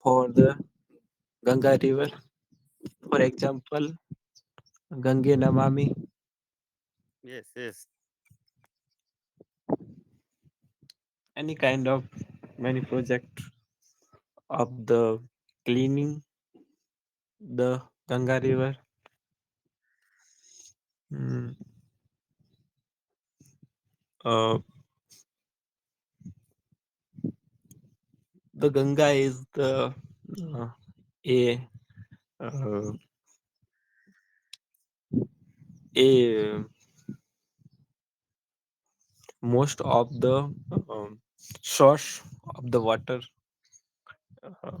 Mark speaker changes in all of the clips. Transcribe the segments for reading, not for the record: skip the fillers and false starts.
Speaker 1: for the Ganga River. For example, Gange Namami,
Speaker 2: Yes, yes.
Speaker 1: any kind of many project of the cleaning the Ganga River. Mm, uh, the Ganga is the uh, a uh, a most of the source of the water, uh,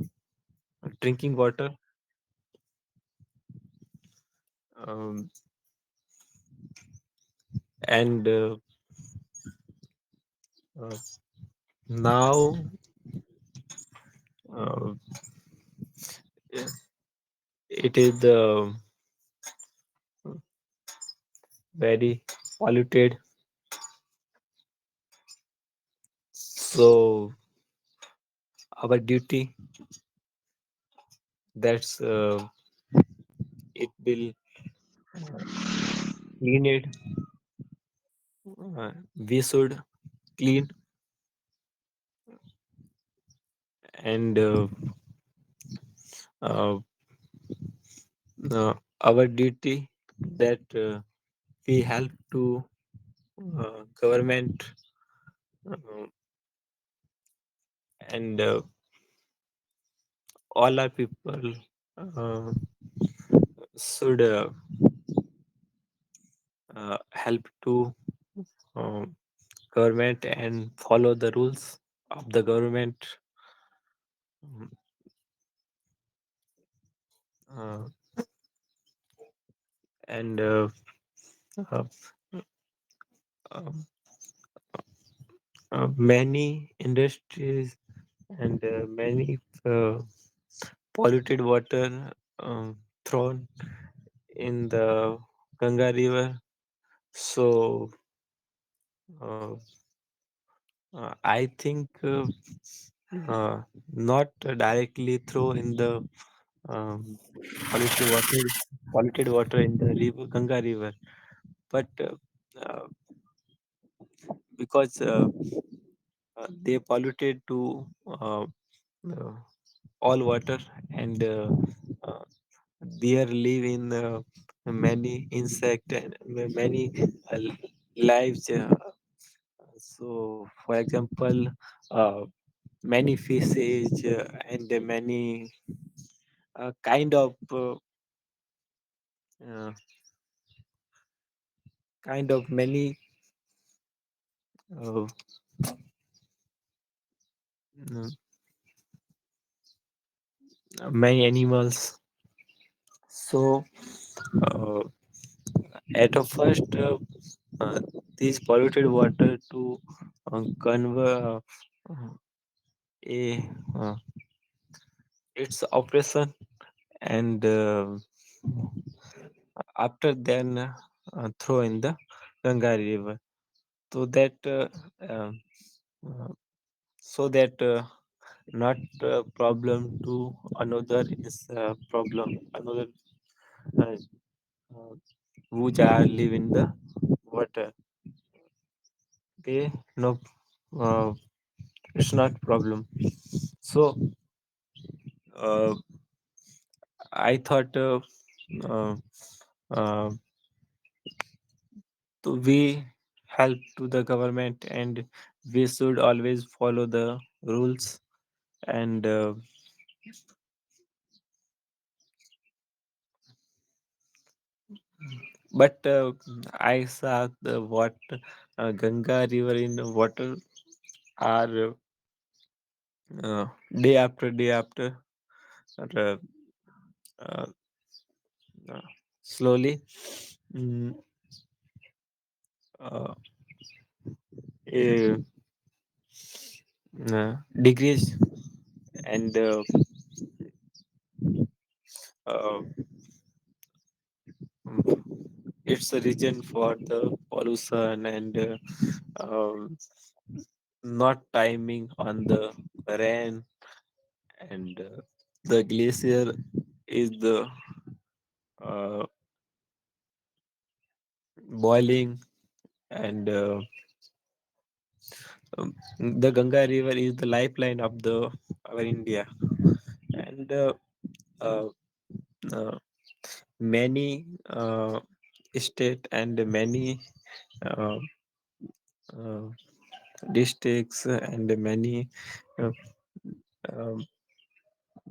Speaker 1: drinking water, um, and uh, now uh, it is the very polluted. So our duty that's it will clean it. We should clean and uh, our duty that we help to government uh, and all our people uh, should help to uh, government and follow the rules of the government. um, uh, and uh, um, many industries and many polluted water thrown in the Ganga River. So uh, I think uh, not directly throw in the um, polluted water, polluted water in the river, Ganga River, but because they polluted to uh, all water and uh, there live in many insect and many lives. So, for example, uh, many fishes and many uh, kind of many uh, mm, many animals. So, uh, at a first, uh, these polluted water to convert a its operation and after then throw in the Ganga River. So that uh, so that not problem to another is problem another uh, uh, which are live in the water. Okay, no, uh, it's not problem. So uh, I thought uh, uh, we help to the government and we should always follow the rules and but I saw the what Ganga River in the water are day after uh, uh, uh, slowly mm, uh, uh, degrees and uh, it's a reason for the pollution and not timing on the rain and The glacier is the uh, boiling, and the Ganga River is the lifeline of the our India, and uh, uh, many state and many uh, uh, districts and uh, um,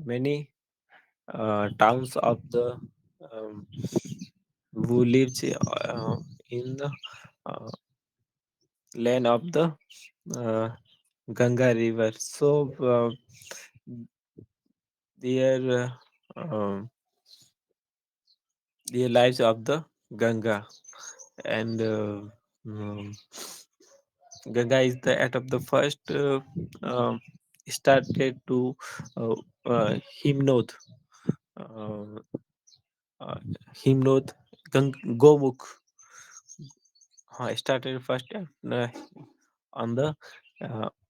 Speaker 1: many towns of the um, who lives in the uh, land of the uh, Ganga River. So their their lives of the Ganga, and um, Ganga is the at of the first started to uh, hymnode, uh, uh, hymnode Gomukh started first on the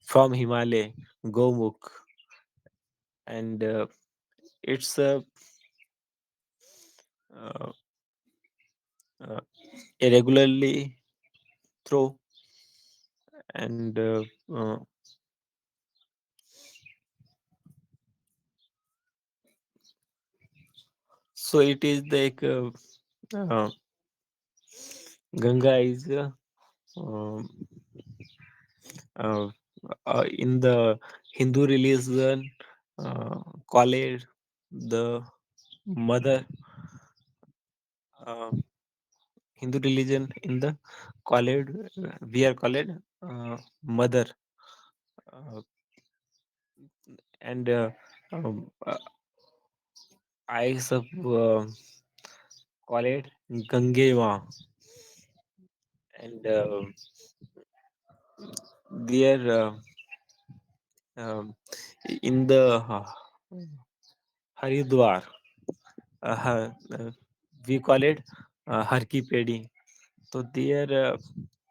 Speaker 1: from Himalaya Gomukh, and it's uh, uh, irregularly through, and so it is like uh, Ganga is um, uh, in the Hindu religion called the mother. Uh, Hindu religion in the called we are called mother, uh, and I sub call it Gangeva, and there um, in the Haridwar, we call it Har Ki Pedi. So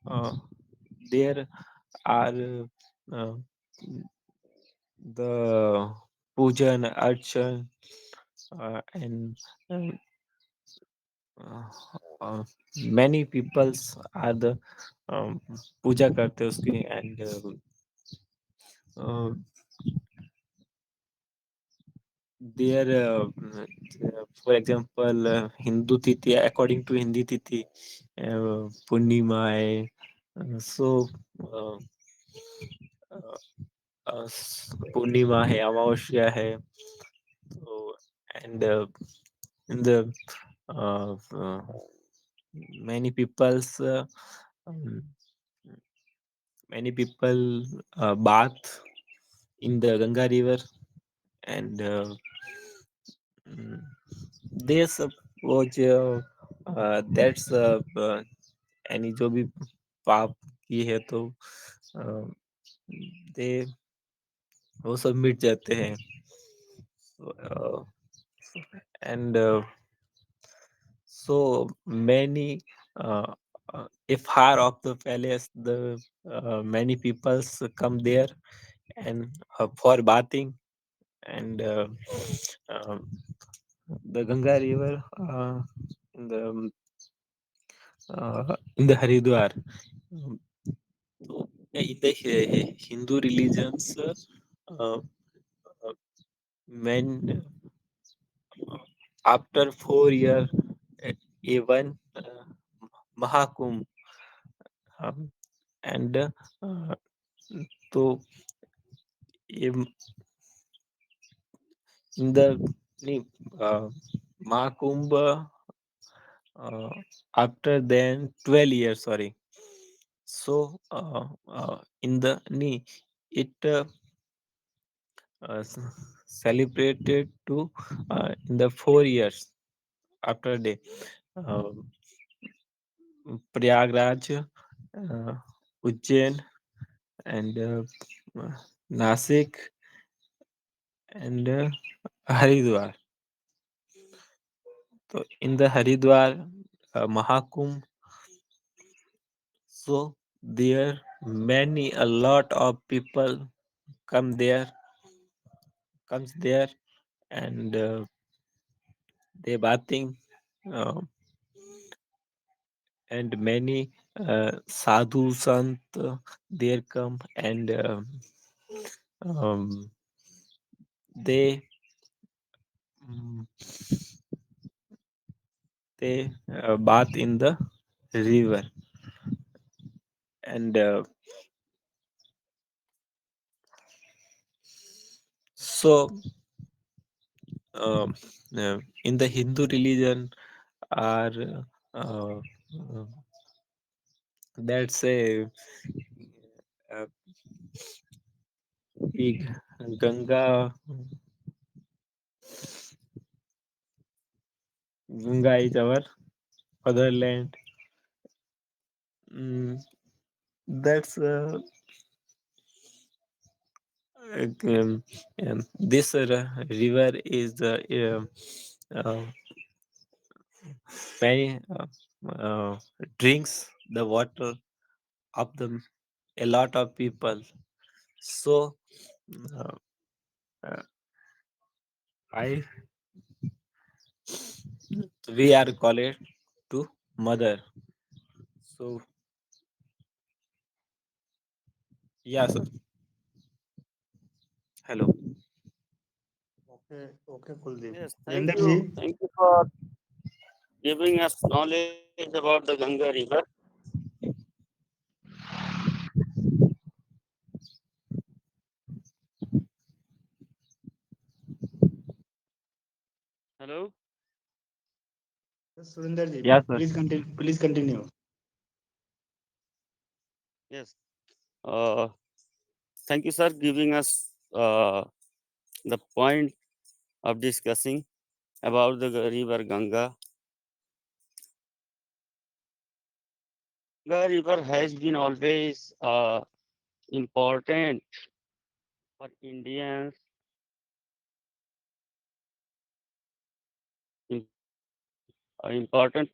Speaker 1: uh, there are uh, the pujan, archan, and uh, uh, many peoples are the पूजा करते हैं उसकी, and uh, there for example Hindu Tithi, according to Hindi Tithi, Purnima hai, so uh, पूर्णिमा है, अमावस्या है, so, and in the uh, uh, many people's um, many people bath in the Ganga River, and mm, they suppose that's any जो भी पाप की है तो uh, they वो सब मिट जाते हैं. So, and so many uh, far of the palace, the many peoples come there and for bathing, and um, the Ganga River in the Haridwar. Um, so, in the Hindu religions, uh, when after 4 years, even Mahakumbh, um, and so in the uh, Mahakumbh, uh, after then 12 years, sorry. So in the it uh, c- celebrated to in the 4 years after day. Uh, Prayagraj, Ujjain, and Nasik, and Haridwar. So in the Haridwar Mahakumbh, so there many a lot of people come there comes there, and they bathing, uh, and many sadhu sant there come, and um, they mm, they bath in the river, and so um, in the Hindu religion are uh, uh, that's a uh, big Ganga. Ganga is our fatherland. Mm, that's um, this river is the uh, many drinks the water of the a lot of people. So uh, uh, I we are called to mother. So yes, hello,
Speaker 3: Okay, okay, Kuldeep.
Speaker 2: Yes, thank
Speaker 3: Surinder
Speaker 2: you.
Speaker 3: ji,
Speaker 2: Thank you for giving us knowledge about the Ganga River. Hello.
Speaker 3: yes, Surinder ji,
Speaker 1: yes sir.
Speaker 3: please continue. Please continue.
Speaker 2: Yes. Uh, Thank you, sir, giving us the point of discussing about the river Ganga. Ganga River has been always important for Indians, important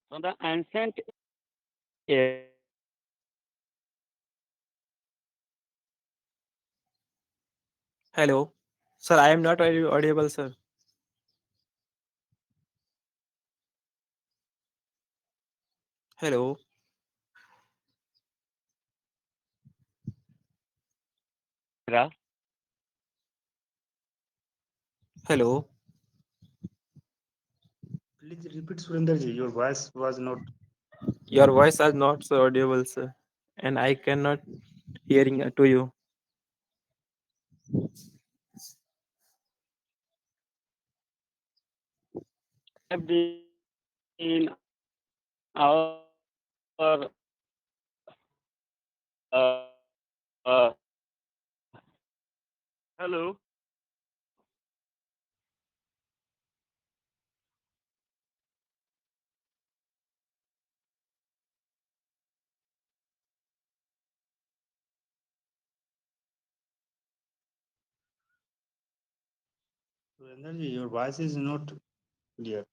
Speaker 2: from the ancient
Speaker 1: Hello, sir. I am not audible, sir. Hello,
Speaker 2: era.
Speaker 1: hello.
Speaker 3: Please repeat, Surinder ji. Your voice was not
Speaker 1: Your voice is not so audible, sir, and I cannot hearing to you.
Speaker 2: Have been our hello.
Speaker 3: Surinder ji. Your voice is not clear.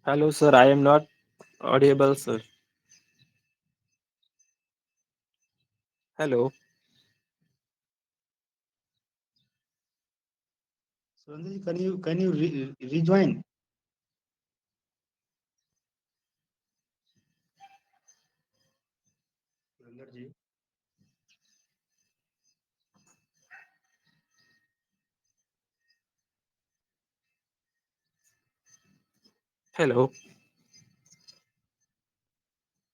Speaker 1: Hello, sir. I am not audible, sir. Hello,
Speaker 3: Surinder ji, can you rejoin? Surinder ji.
Speaker 1: hello,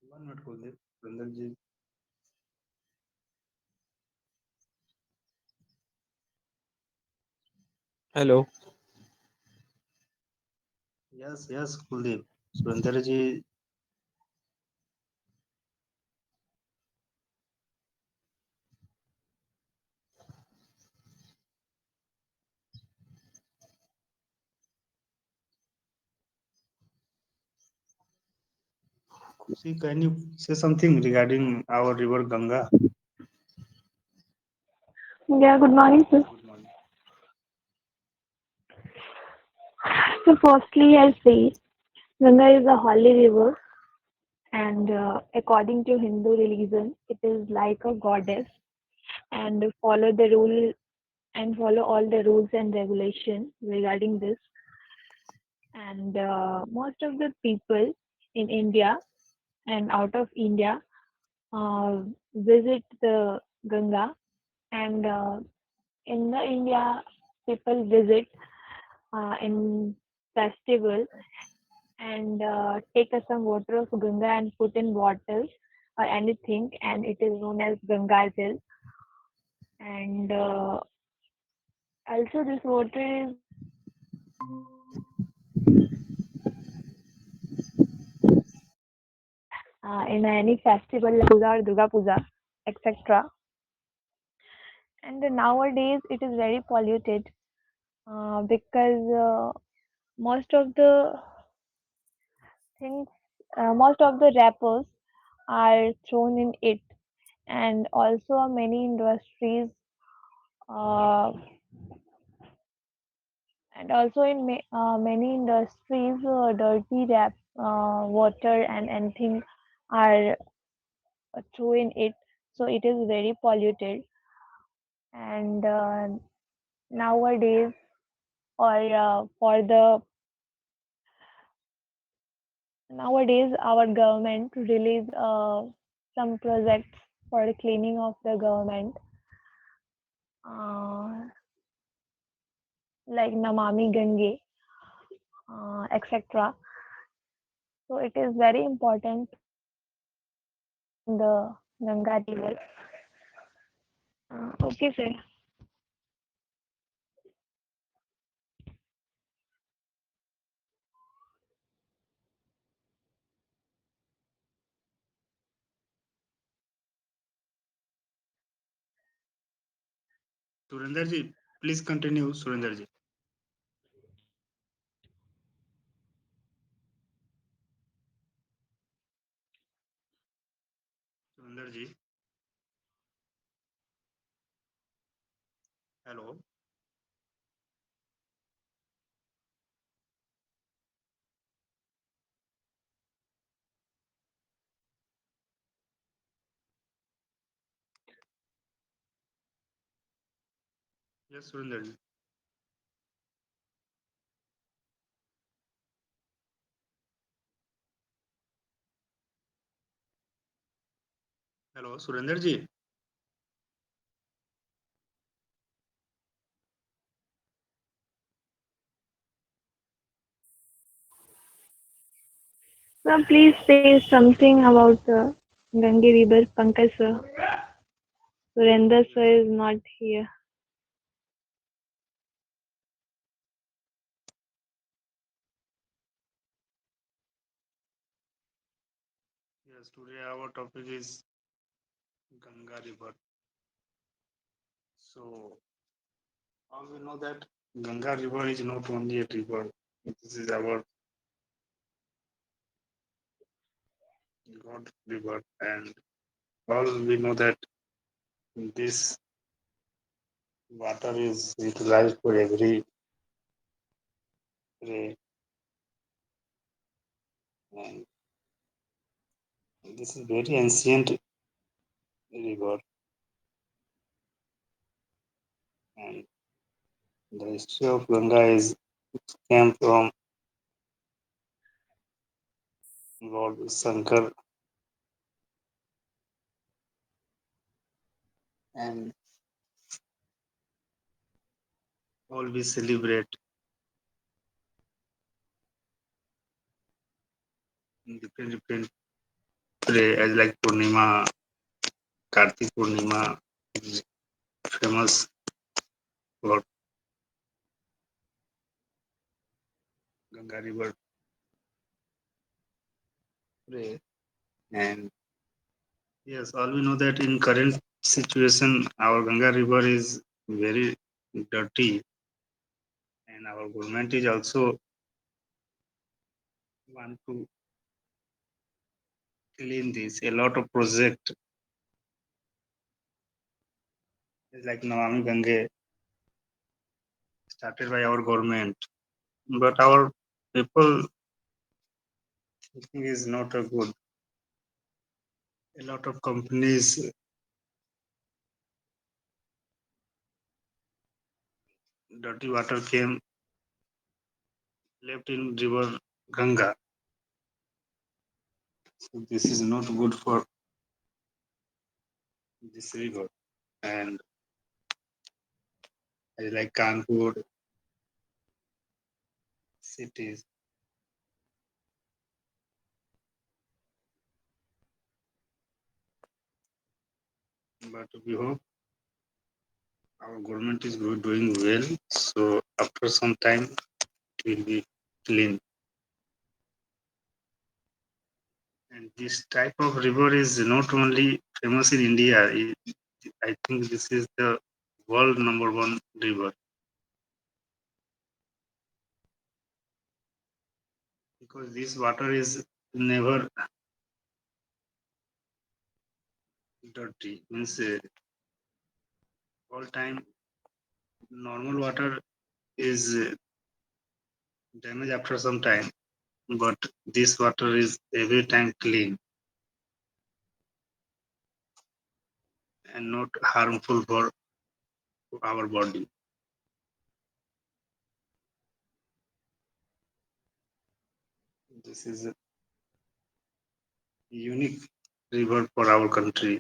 Speaker 3: One minute, Kuldeep. Surinder ji.
Speaker 1: hello.
Speaker 3: Yes, yes, Kuldeep. Surinder ji. See, can you say something regarding our river Ganga?
Speaker 4: Yeah, good morning, sir.
Speaker 3: Yeah, good morning.
Speaker 4: So, firstly, I'll say Ganga is a holy river, and according to Hindu religion, it is like a goddess, and follow all the rules and regulations regarding this. And most of the people in India and out of India visit the Ganga, and in the India, people visit in festival and take some water of Ganga and put in bottles or anything, and it is known as Ganga Jal. And also, this water is in any festival like Puja or Durga Puja, etc. And nowadays, it is very polluted because most of the things, most of the wrappers are thrown in it, and also many industries uh, and also in many industries, dirty water and anything are thrown in it, so it is very polluted. And nowadays, or for the nowadays, our government release some projects for the cleaning of the government, uh, like Namami Gange, etc. So it is very important to clean the Ganga River. Okay, sir.
Speaker 3: Surendarji, please continue, Surendarji. Surendarji, hello. Yes, Surendarji. Hello, Surendarji.
Speaker 4: Sir, please say something about Gange River, Pankaj sir. Surendra
Speaker 3: Yes,
Speaker 4: sir is not here.
Speaker 3: yes. Today our topic is Ganga River. So, all we know that Ganga River is not only a river. This is our God River, and all we know that this water is utilized for every day, and this is very ancient river, and the history of Ganga is came from Lord Shankar, and all we celebrate in different day as like Purnima, Kartik Purnima, is famous for Ganga River day. And yes, all we know that in current situation, our Ganga River is very dirty, and our government is also want to clean this. A lot of project like Namami Gange started by our government, but our people thinking is not a good. A lot of companies dirty water came left in river Ganga. So this is not good for this river. And like Kanpur cities, but we hope our government is doing well. So after some time, it will be clean. And this type of river is not only famous in India. I think this is the world number one river because this water is never dirty. Means all time normal water is damaged after some time, but this water is every time clean and not harmful for our body. This is a unique river for our country.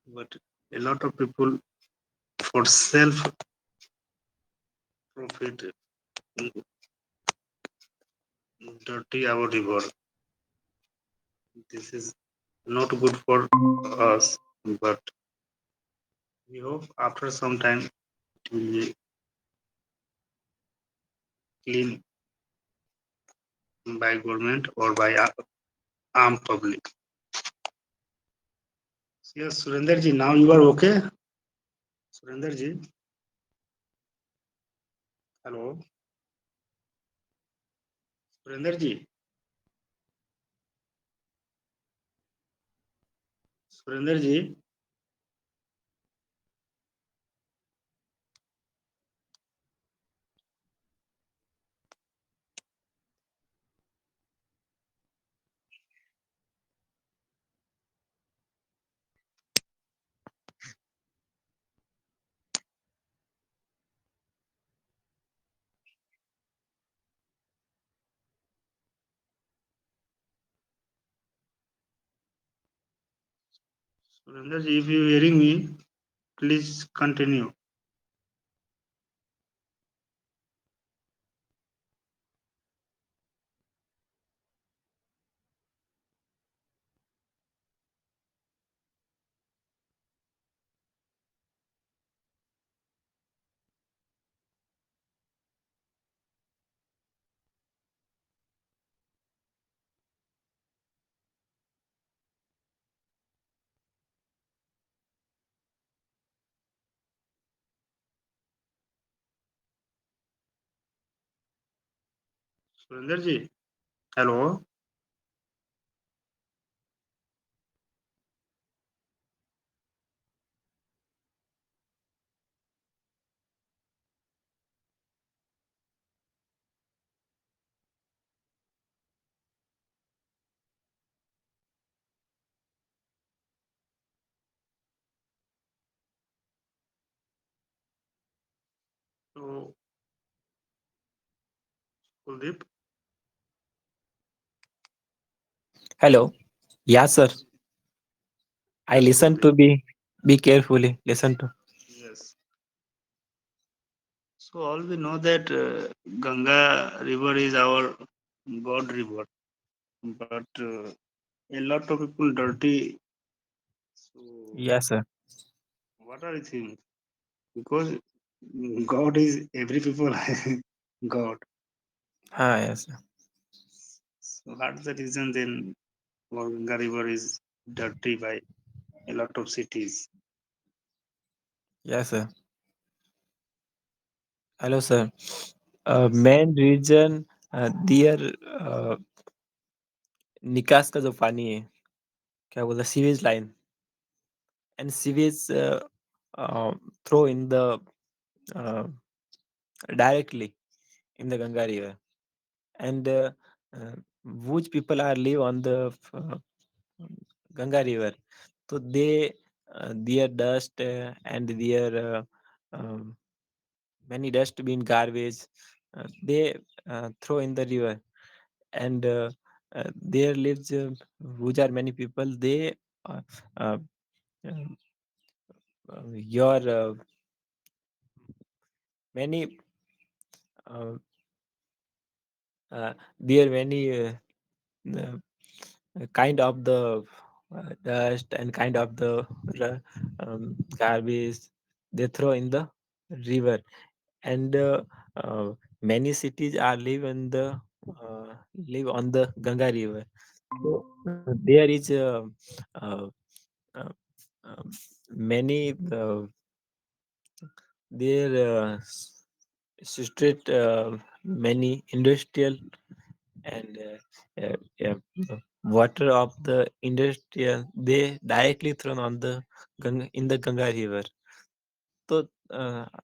Speaker 3: But a lot of people for self profit dirty our river. This is not good for us, but we hope after some time it will be clean by government or by armed public. Yes, Surender ji, now you are okay? Surender ji, hello. Surender ji, Surender ji. Surender ji, if you hearing me, please continue. Surender ji, hello. So, Kuldeep,
Speaker 1: Hello. Yeah, sir. I
Speaker 3: yes,
Speaker 1: listen
Speaker 3: Kuldeep.
Speaker 1: to be carefully. Listen to.
Speaker 3: Yes. So all we know that Ganga River is our God river, but a lot of people dirty. So
Speaker 1: Yes, sir.
Speaker 3: what are you think? Because God is every people God.
Speaker 1: Ah, yes, sir.
Speaker 3: So that's the reason then our Ganga River is dirty by a lot of cities.
Speaker 1: Yes, sir. Hello sir.
Speaker 3: Yes.
Speaker 1: Main reason dear निकास का जो पानी है, क्या बोलते हैं, sewage line and sewage throw in the directly in the Ganga River, and uh, which people are live on the Ganga River, so they their dust and their um, many dustbin garbage they throw in the river, and there lives which are many people they uh, uh, um, your many uh, there many uh, kind of the dust and kind of the garbage they throw in the river, and many cities are live in the uh, live on the Ganga River. So there is uh, uh, um, many there street many industrial and water of the industrial they directly thrown on the Ganga, in the Ganga River. So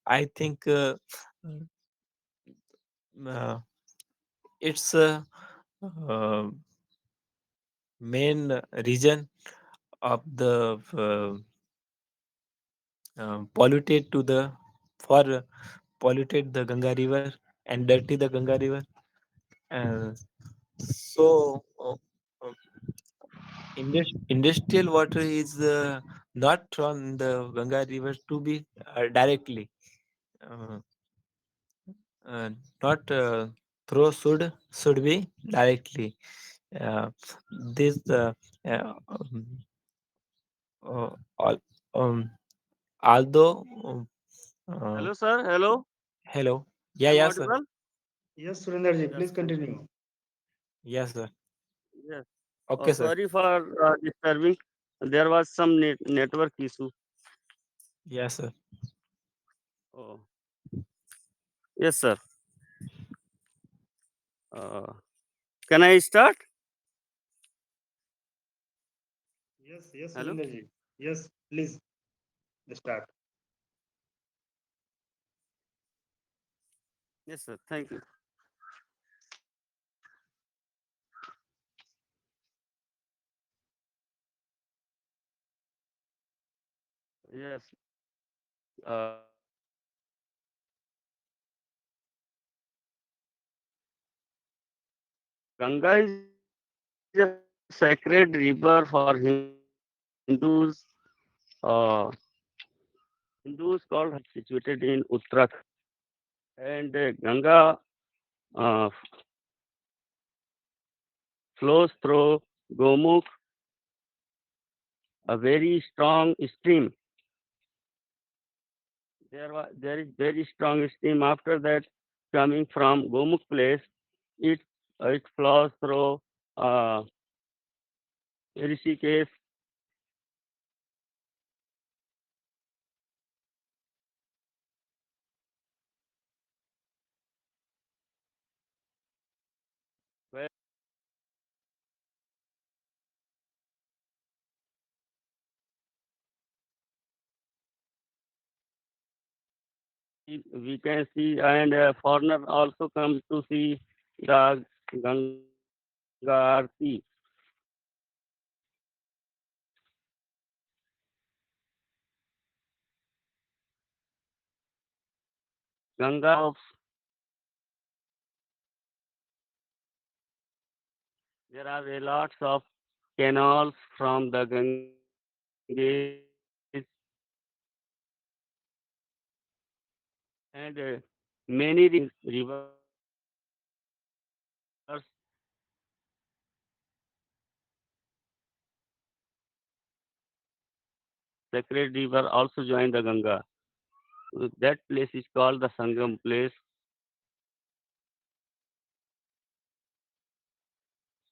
Speaker 1: I think uh, it's a uh, main reason of the polluted to the for polluted the Ganga River and dirty the Ganga River. Uh, so industrial water is not from the Ganga River to be directly, uh, uh, not through should be directly. Uh, this uh, um, all, um, although uh,
Speaker 2: Hello, sir. Hello.
Speaker 1: hello, yeah,
Speaker 2: I'm
Speaker 1: yeah, sir,
Speaker 2: audible?
Speaker 3: Yes, Surendraji, please
Speaker 2: Yes, thank you.
Speaker 3: continue.
Speaker 1: yes, sir,
Speaker 2: Yes.
Speaker 1: okay, sir,
Speaker 2: Sorry for disturbing. There was some network issue.
Speaker 1: yes, sir,
Speaker 2: Oh, yes, sir. Uh, can I start?
Speaker 3: Yes, yes,
Speaker 2: Hello.
Speaker 3: Surendraji. Yes, please start.
Speaker 2: Yes, sir. Thank you. Yes. Ganga is a sacred river for Hindus. Uh, Hindus called situated in Uttarakhand, and Ganga uh, flows through Gomukh, a very strong stream. There is very strong stream. After that, coming from Gomukh place, it it flows through uh, Rishikesh, where we can see, and foreigner also come to see the Ganga Aarti. Ganga of there are a lots of canals from the Ganges, and many rivers, sacred river also join the Ganga. That place is called the Sangam place.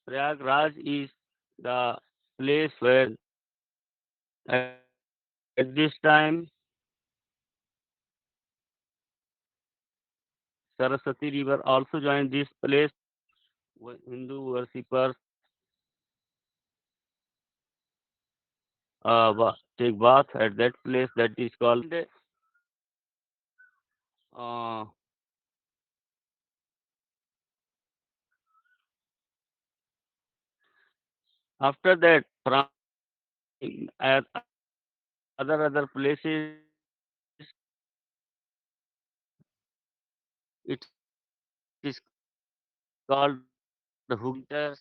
Speaker 2: Prayagraj is the place where at this time Saraswati River also joins this place. Hindu worshippers take bath at that place that is called. Uh, After that, from other places, it is called the Hugli winters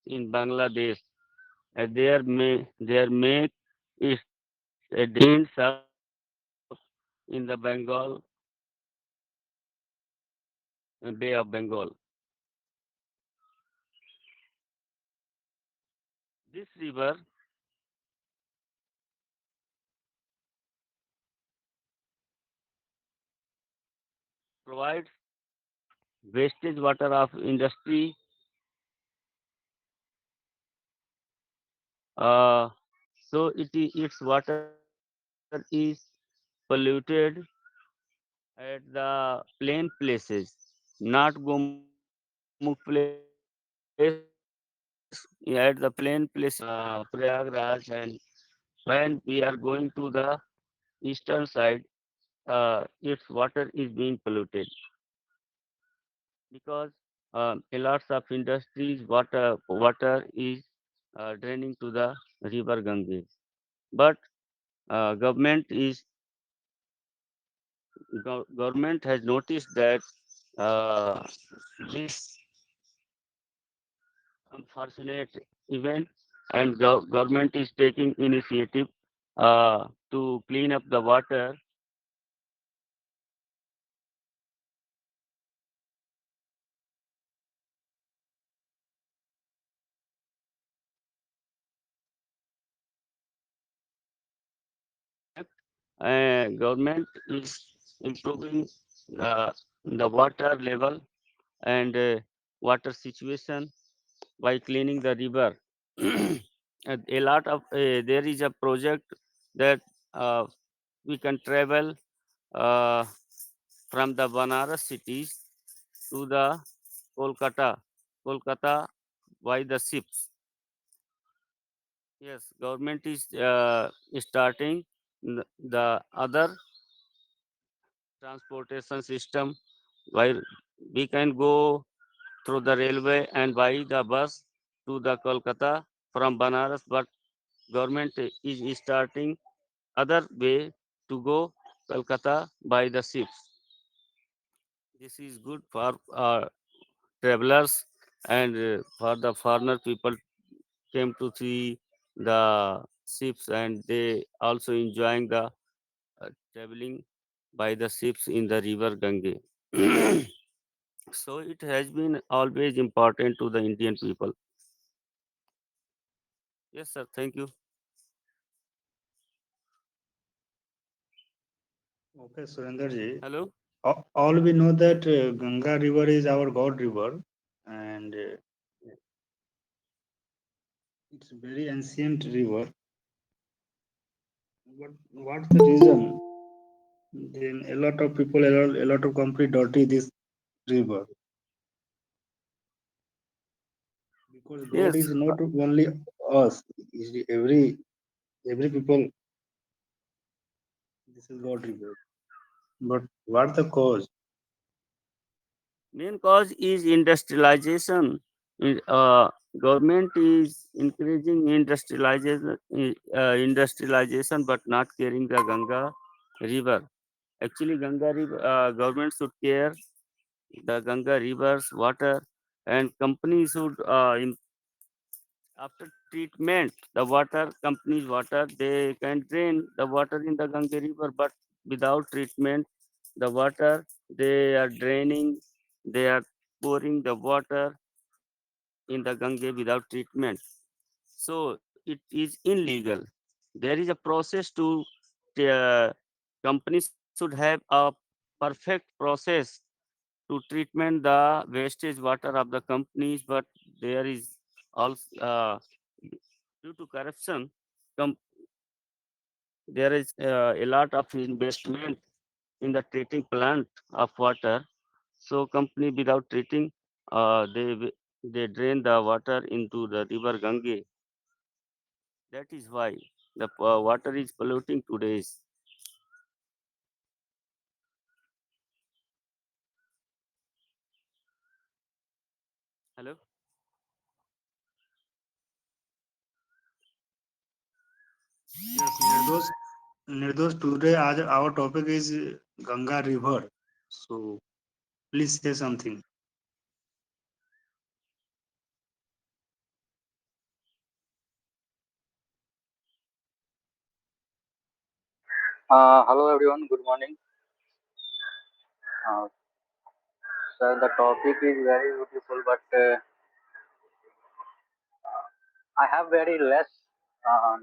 Speaker 2: in Bangladesh. Their make is a drain south in the Bay of Bengal. This river provides wastage water of industry. Uh, its water is polluted at the plain places, not Gomuk place. At the plain places like Prayagraj, and when we are going to the eastern side, its water is being polluted because a lots of industries water is draining to the river Ganges. But government is government has noticed that uh, this unfortunate event, and government is taking initiative to clean up the water. Government is improving the water level and water situation by cleaning the river. And a lot of there is a project that uh, we can travel uh, from the Banaras cities to the Kolkata, Kolkata by the ships. Yes, government is starting the other transportation system where we can go through the railway and by the bus to the Kolkata from Banaras, but government is starting other way to go Kolkata by the ships. This is good for travelers and for the foreigner people came to see the ships, and they also enjoying the traveling by the ships in the river Gange. So it has been always important to the Indian people. Yes, sir. Thank you.
Speaker 3: Okay, Surendraji.
Speaker 2: Hello.
Speaker 3: All we know that Ganga River is our God river, and it's a very ancient river. But what's the reason? Then a lot of people, a lot of company dirty this river because God
Speaker 2: Yes.
Speaker 3: is not only us. Is every people. This is God river. But what the cause?
Speaker 2: Main cause is industrialization. Government is increasing industrialization, but not caring the Ganga River. Actually, Ganga River government should care the Ganga River's water, and companies should after treatment the water companies water they can drain the water in the Ganga River, but without treatment the water they are draining, they are pouring the water in the Ganga without treatment. So it is illegal. There is a process to companies should have a perfect process to treatment the wastage water of the companies, but there is also due to corruption, com- there is a lot of investment in the treating plant of water. So company without treating, they drain the water into the river Gange. That is why the water is polluting today. Hello.
Speaker 3: Yes, Nirdos, today our topic is Ganga River. So please say something.
Speaker 5: Hello everyone, good morning. Uh, Sir, the topic is very beautiful, but I have very less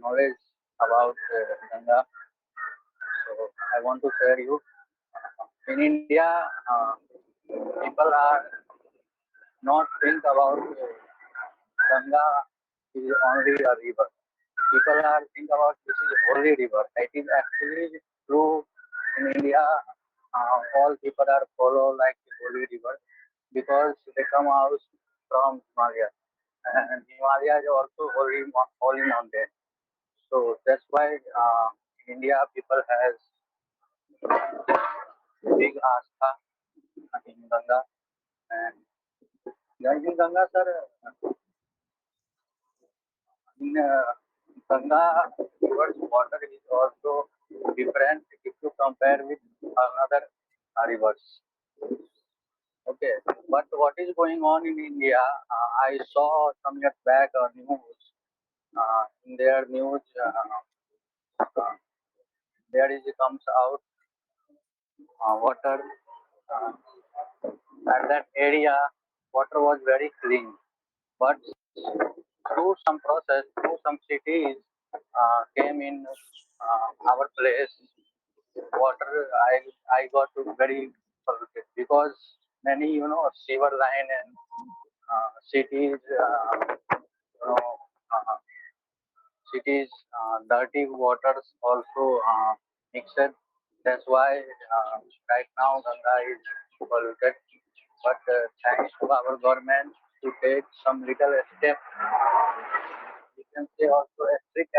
Speaker 5: knowledge about Ganga, so I want to share you. In India, people are not think about Ganga is only a river. People are think about this is holy river. It is actually true in India. All people are follow like holy river because they come out from Himalaya, and Himalaya is also holy mountain. So that's why in India people has big astha in Ganga, and in Ganga, sir, in Ganga river's water is also different if you compare with another rivers. Okay, but what is going on in India? I saw some years back a news. In their news, uh, there is comes out water uh, at that area. Water was very clean, but through some process, through some cities came in our place. Water I got to very polluted because many sewer line and cities uh, cities dirty waters also mixed. That's why right now Ganga is polluted. But thanks to our government to take some little step, we can say also a strict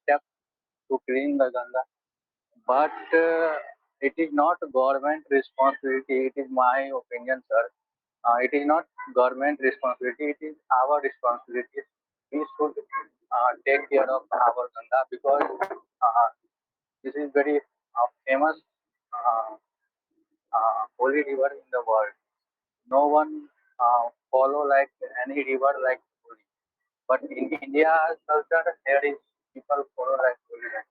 Speaker 5: step to clean the Ganga. But it is not government responsibility. It is my opinion, sir. It is not government responsibility. It is our responsibility. We should take care of our Ganga because this is very famous uh, holy river in the world. No one follow like any river like holy. But in India's culture, there is people follow like holy river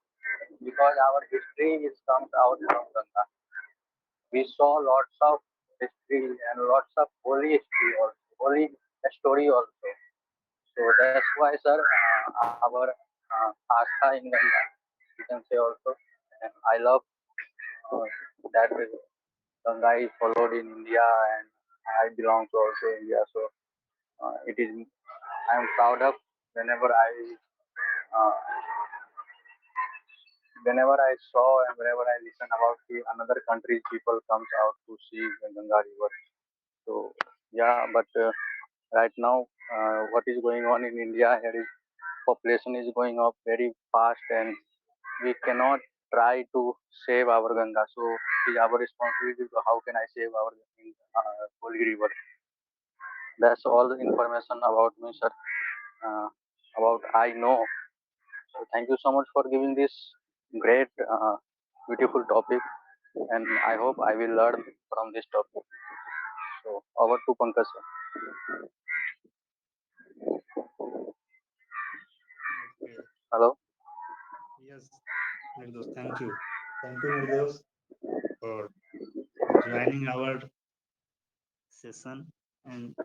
Speaker 5: because our history is comes out from Ganga. We saw lots of history and lots of holy history also, holy story also. So that's why, sir, our Astha in Ganga, you can say also, and I love that Ganga is followed in India, and I belong to also India. So it is I am proud of whenever uh, I saw and whenever I listen about the another country's people comes out to see the Ganga River. So yeah, but right now what is going on in India here is population is going up very fast, and we cannot try to save our Ganga. So it is our responsibility to how can I save our holy river. That's all the information about me, sir. Uh, about I know. So thank you so much for giving this great, beautiful topic, and I hope I will learn from this topic. So over to Pankaj, sir.
Speaker 3: Okay.
Speaker 5: Hello.
Speaker 3: Yes, Nirdos, thank you. Thank you, Nirdos, for joining our session and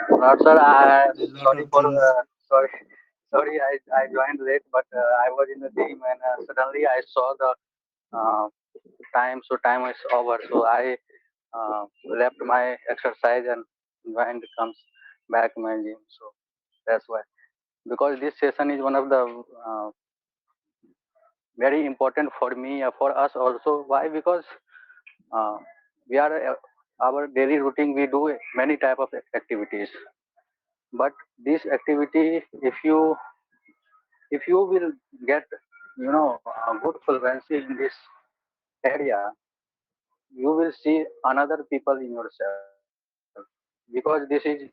Speaker 5: Not sir. I
Speaker 3: a lot
Speaker 5: sorry
Speaker 3: of
Speaker 5: for
Speaker 3: things.
Speaker 5: sorry. Sorry, I joined late, but I was in the gym and suddenly I saw the uh, time. So time is over. So I left my exercise and joined comes back my gym. So that's why. Because this session is one of the very important for me, for us also. Why? Because uh, we are our daily routine. We do many type of activities, but this activity, if you will get a good fluency in this area, you will see another people in yourself, because this is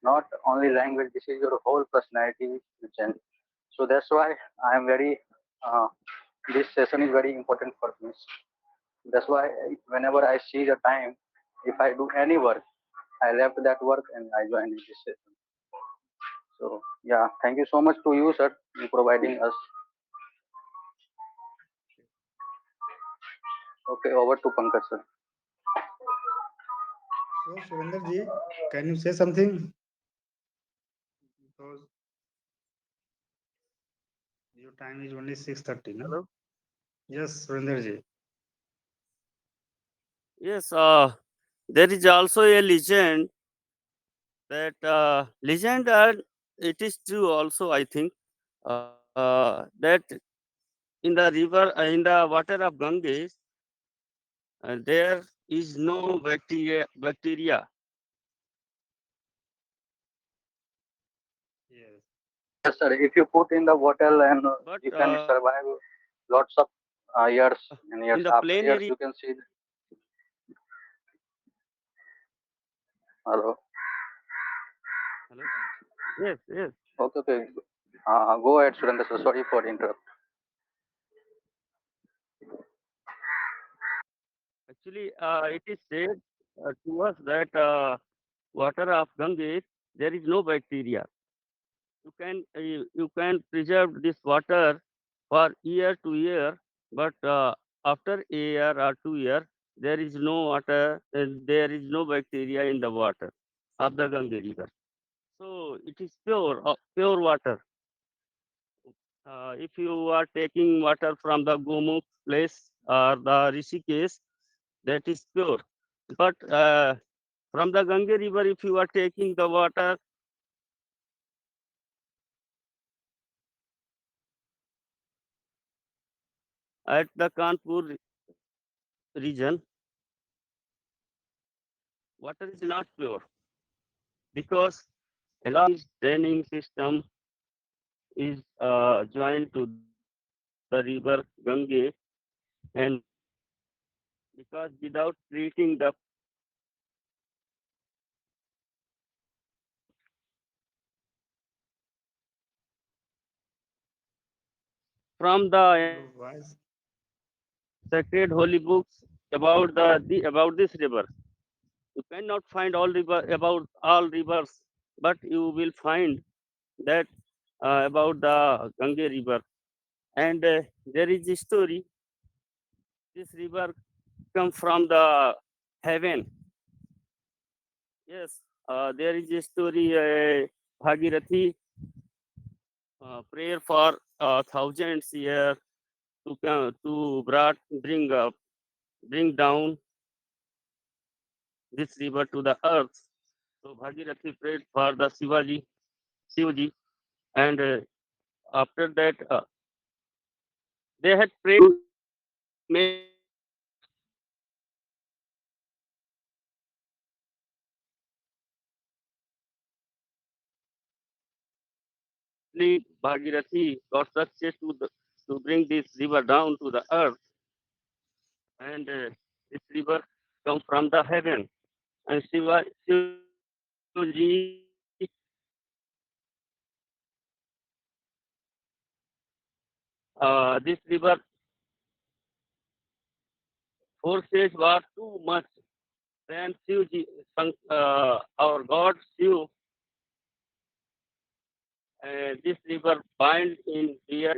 Speaker 5: not only language, this is your whole personality you change. So that's why I am very uh, this session is very important for me. That's why whenever I see the time, if I do any work, I left that work and I joined this session. So yeah, thank you so much to you, sir, in providing us. Okay, over to Pankaj, sir.
Speaker 3: So, Surender ji, can you say something? Because your time is only 6:30, no?
Speaker 2: Hello.
Speaker 3: Yes, Surender ji.
Speaker 2: Yes. There is also a legend that legend, and it is true also. I think that in the river, in the water of Ganges, there is no bacteria.
Speaker 3: Yes.
Speaker 5: Yes, sir. If you put in the bottle and
Speaker 2: But
Speaker 5: you can survive lots of years and years
Speaker 2: in the
Speaker 5: after
Speaker 2: plain
Speaker 5: years,
Speaker 2: area,
Speaker 5: you can see. Hello.
Speaker 2: hello. Yes, yes.
Speaker 5: Okay, okay. Go ahead, Surendra, sir. Sorry for interrupt.
Speaker 2: Actually, it is said to us that water of Ganges, there is no bacteria. You can preserve this water for year to year, but after a year or 2 year, there is no water, there is no bacteria in the water of the Ganga River. So it is pure water. If you are taking water from the Gomukh place or the Rishikesh, that is pure. But from the Ganga River, if you are taking the water at the Kanpur region, water is not pure because along draining system is joined to the river Gange, and because without treating the from the
Speaker 3: Your voice.
Speaker 2: sacred holy books about the about this river, you cannot find all river about all rivers, but you will find that about the Gange River. And there is a story. This river come from the heaven. Yes, there is a story. Bhagirathi prayer for thousands years to bring up, bring down this river to the earth. So Bhagirathi prayed for the Shivaji, and after that they had prayed to make Bhagirathi got success to bring this river down to the earth, and this river come from the heaven. And Shivaji, this river forces were too much. Then Shivaji, our God Shiv, this river bind in their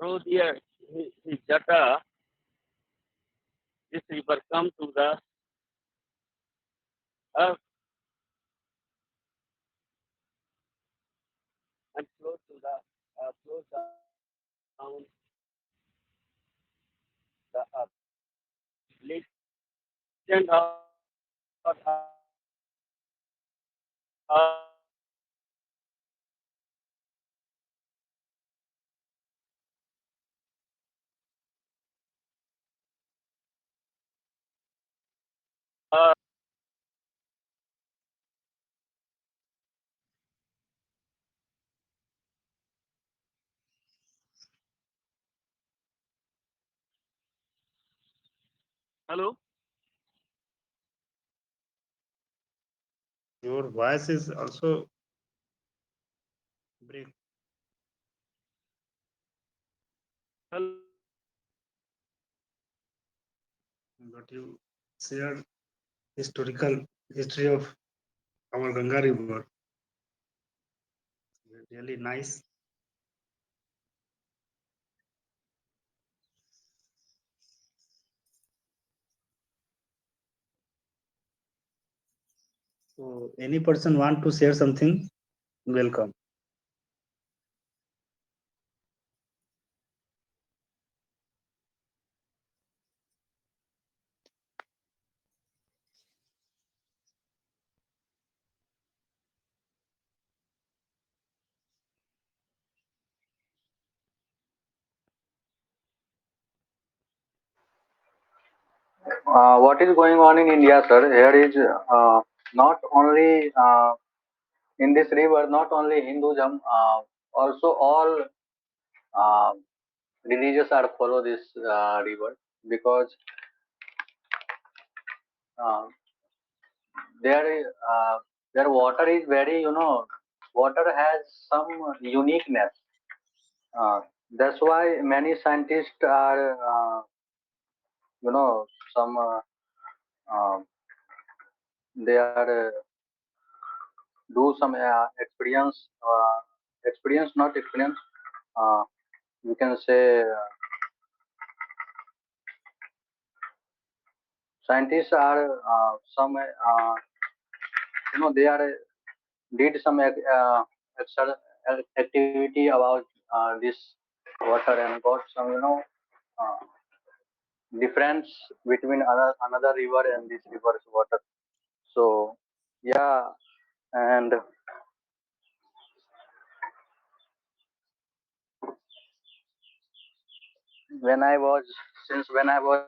Speaker 2: through their his jata. This river come to the earth and flows down the earth. Legend or Hello.
Speaker 3: Your voice is also break, but you shared historical history of our Ganga River. Really nice. So any person want to share something? Welcome.
Speaker 5: What is going on in India, sir? Here is not only in this river, not only Hinduism, also all uh, religious are follow this river because uh, their their water is very, water has some uniqueness. Uh, that's why many scientists are, some uh, they are do some experience, not experience. Uh, you can say scientists are some they are did some activity about this water and got some uh, difference between another river and this river's water. So yeah, and when I was when I was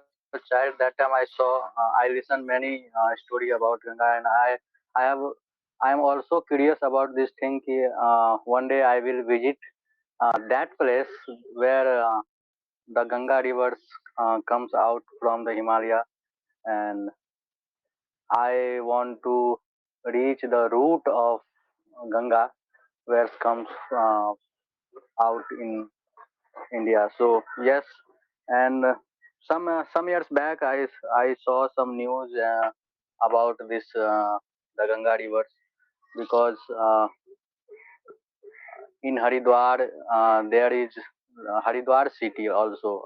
Speaker 5: child, that time I saw I listened many story about Ganga, and I have I am also curious about this thing. Ki, one day I will visit that place where the Ganga rivers comes out from the Himalaya, and I want to reach the root of Ganga where it comes out in India. So yes, and some years back, I saw some news about this the Ganga rivers because in Haridwar there is Haridwar city also.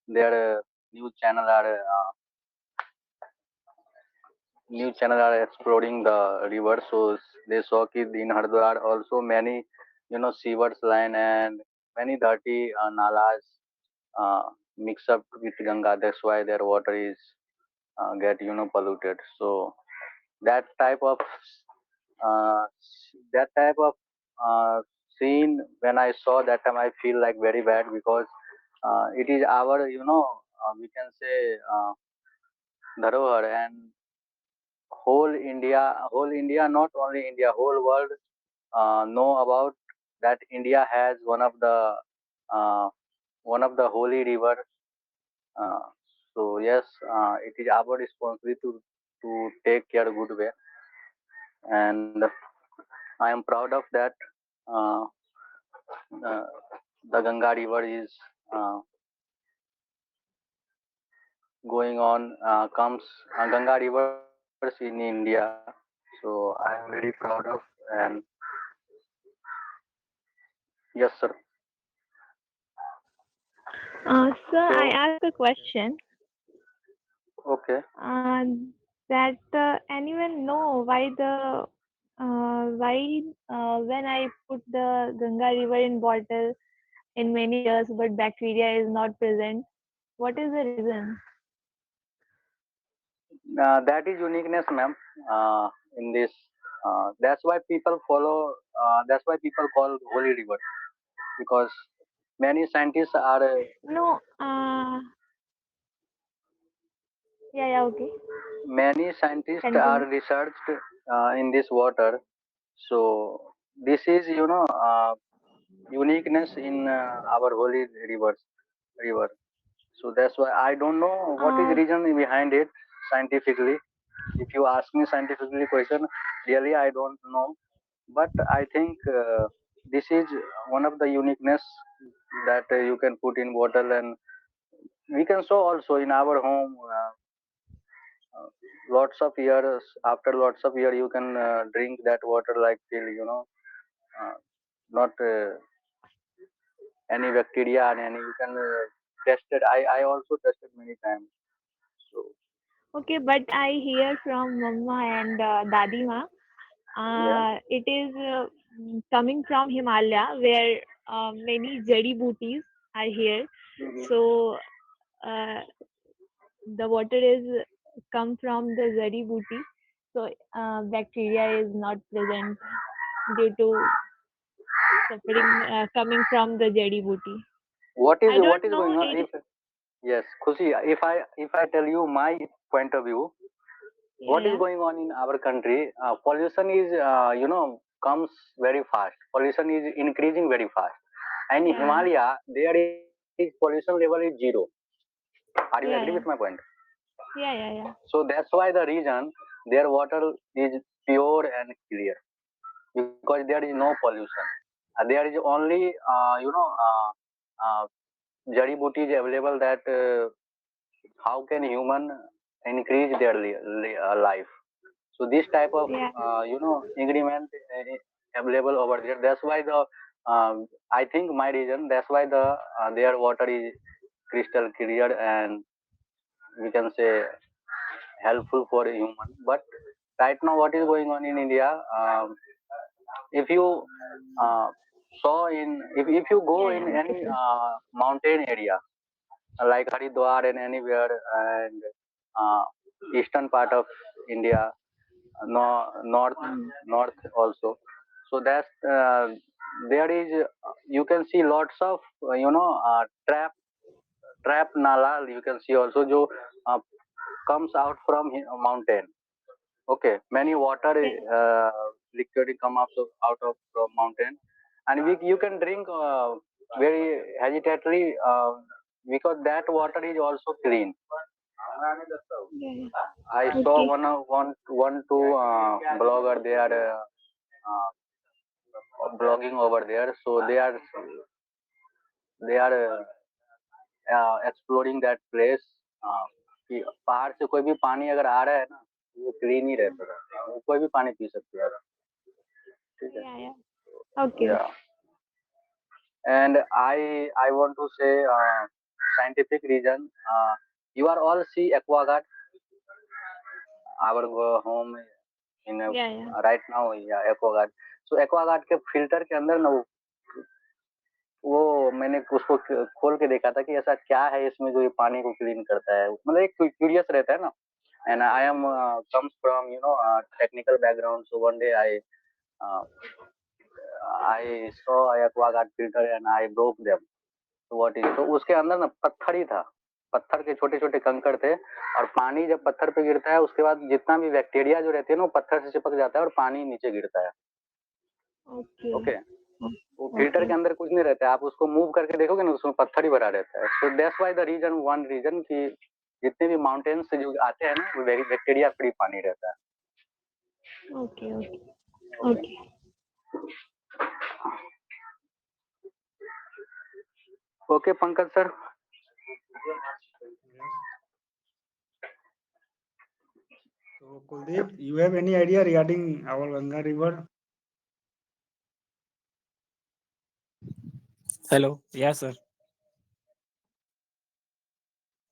Speaker 5: Their news channel are exploring the river, so they saw that in Haridwar also many sewers line and many dirty nalas uh, mix up with Ganga. That's why their water is get polluted. So that type of uh, that type of uh, scene when I saw that time, I feel like very bad because it is our we can say dharohar and whole India, not only India, whole world know about that India has uh, one of the holy river. Uh, so yes, it is our responsibility to take care good way, and I am proud of that. Uh, uh, the Ganga River is uh, going on comes Ganga rivers in India. So I am very proud of, and yes, sir.
Speaker 4: Sir, I
Speaker 5: So
Speaker 4: ask a question.
Speaker 5: okay.
Speaker 4: Uh, that anyone know why when I put the Ganga River in bottle in many years, but bacteria is not present? What is the reason?
Speaker 5: That is uniqueness, ma'am. In this, that's why people follow. That's why people call holy river because many scientists are.
Speaker 4: No, yeah, yeah, okay.
Speaker 5: many scientists are
Speaker 4: Continue.
Speaker 5: researched in this water. So this is, uniqueness in our holy river. So that's why I don't know what is
Speaker 4: Uh,
Speaker 5: reason behind it scientifically. If you ask me scientifically question, really I don't know. But I think this is one of the uniqueness that you can put in bottle, and we can show also in our home. Uh, Lots of years after lots of year you can drink that water like till uh, not any bacteria and any you can test it. I also tested many times. So
Speaker 4: okay, but I hear from Mama and Dadi Ma.
Speaker 5: yeah.
Speaker 4: It is coming from Himalaya, where many jadi booties are here.
Speaker 5: Mhm.
Speaker 4: So uh, the water is come from the jadi booty. So bacteria is not present due to suffering coming from the jadi booty. I
Speaker 5: What
Speaker 4: don't
Speaker 5: is going
Speaker 4: know
Speaker 5: on?
Speaker 4: it.
Speaker 5: If yes, Khushi, if I tell you my point of view,
Speaker 4: Yeah,
Speaker 5: what is
Speaker 4: yeah,
Speaker 5: going on in our country? Pollution is comes very fast. Pollution is increasing very fast. And in
Speaker 4: yeah,
Speaker 5: Himalaya, there is pollution level is zero. Are you agree with
Speaker 4: yeah,
Speaker 5: my
Speaker 4: yeah,
Speaker 5: point?
Speaker 4: yeah, yeah, yeah.
Speaker 5: So that's why the reason their water is pure and clear because there is no pollution. There is only jari booties available that how can human increase their life. So this type of
Speaker 4: Yeah.
Speaker 5: ingredient available over there. That's why I think my reason. That's why their water is crystal clear and we can say helpful for a human. But right now, what is going on in India? If you uh, if you go
Speaker 4: Yeah,
Speaker 5: in
Speaker 4: yeah,
Speaker 5: any
Speaker 4: okay.
Speaker 5: mountain area like Haridwar and anywhere and uh, eastern part of India, north
Speaker 4: Mm.
Speaker 5: also. So that's there is you can see lots of trap nala you can see also jo uh, comes out from mountain. Okay, many water
Speaker 4: Yeah,
Speaker 5: uh, liquid come out of from mountain, and you can drink very hesitately because that water is also clean.
Speaker 4: yeah, yeah.
Speaker 5: I saw
Speaker 4: Okay.
Speaker 5: one two blogger they are blogging over there, so they are exploring that place. कि पहाड़ से कोई भी पानी अगर आ रहा है ना वो क्लीन ही रहता है वो कोई भी पानी पी सकते हैं ठीक है
Speaker 4: Yeah, yeah. Okay.
Speaker 5: या and I want to say scientific reason you are all see aquaguard our home in
Speaker 4: Yeah, yeah.
Speaker 5: right now yeah aquaguard so aquaguard के फिल्टर के अंदर ना वो मैंने उसको खोल के देखा था कि ऐसा क्या है इसमें जो ये पानी को क्लीन करता है मतलब एक क्यूरियस रहता है ना and I am comes from technical background so one day uh, I saw a aquaguard filter and I broke them so what is it? तो उसके अंदर ना पत्थर ही था पत्थर के छोटे छोटे कंकड़ थे और पानी जब पत्थर पे गिरता है उसके बाद जितना भी बैक्टीरिया जो रहते हैं ना वो पत्थर से चिपक जाता है और पानी नीचे गिरता है
Speaker 4: Okay.
Speaker 5: ओके वो फिल्टर के
Speaker 4: Okay.
Speaker 5: अंदर कुछ नहीं रहता है आप उसको मूव करके देखोगे ना उसमें पत्थर ही भरा रहता है so that's why the reason one reason कि जितने भी माउंटेन्स से जो आते हैं ना वो बैक्टीरिया फ्री पानी रहता
Speaker 4: Okay. Okay.
Speaker 5: है okay
Speaker 4: Okay.
Speaker 5: Okay Pankaj sir
Speaker 3: Yes. So, Kuldeep, you have any idea regarding our Ganga River?
Speaker 1: Hello. Yeah, sir.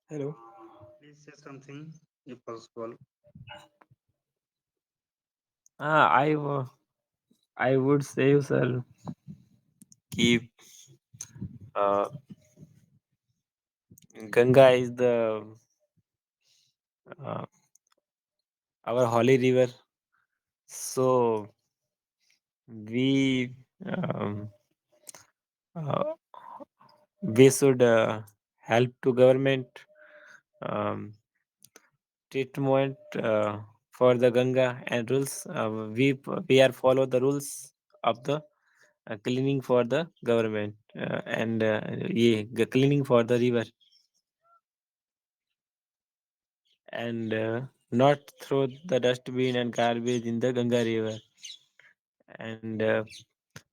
Speaker 1: Hello.
Speaker 3: Please say something if possible.
Speaker 1: Ah, I would say, sir, keep Ganga is the uh, our holy river. So we um, uh, we should help to government um, treatment for the Ganga and rules. We are follow the rules of the cleaning for the government and yeah, cleaning for the river and not throw the dustbin and garbage in the Ganga River and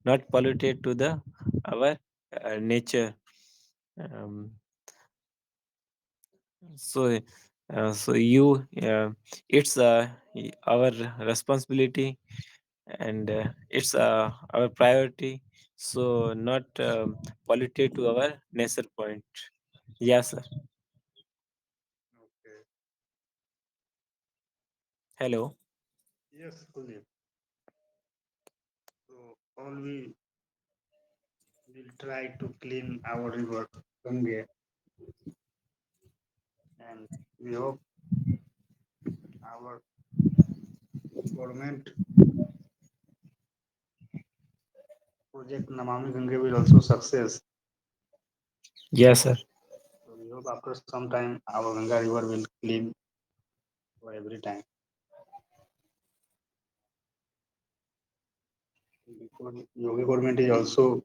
Speaker 1: not polluted to the our nature. Um, so it's our responsibility and it's our priority. So not polluted to our nature point. Yes, sir.
Speaker 3: Okay.
Speaker 1: Hello.
Speaker 3: Yes, Kuldeep. So all we will try to clean our river Ganga, and we hope our government project Namami Ganga will also success.
Speaker 1: Yes, sir.
Speaker 3: So we hope after some time our Ganga river will clean for every time. Because Yogi government is also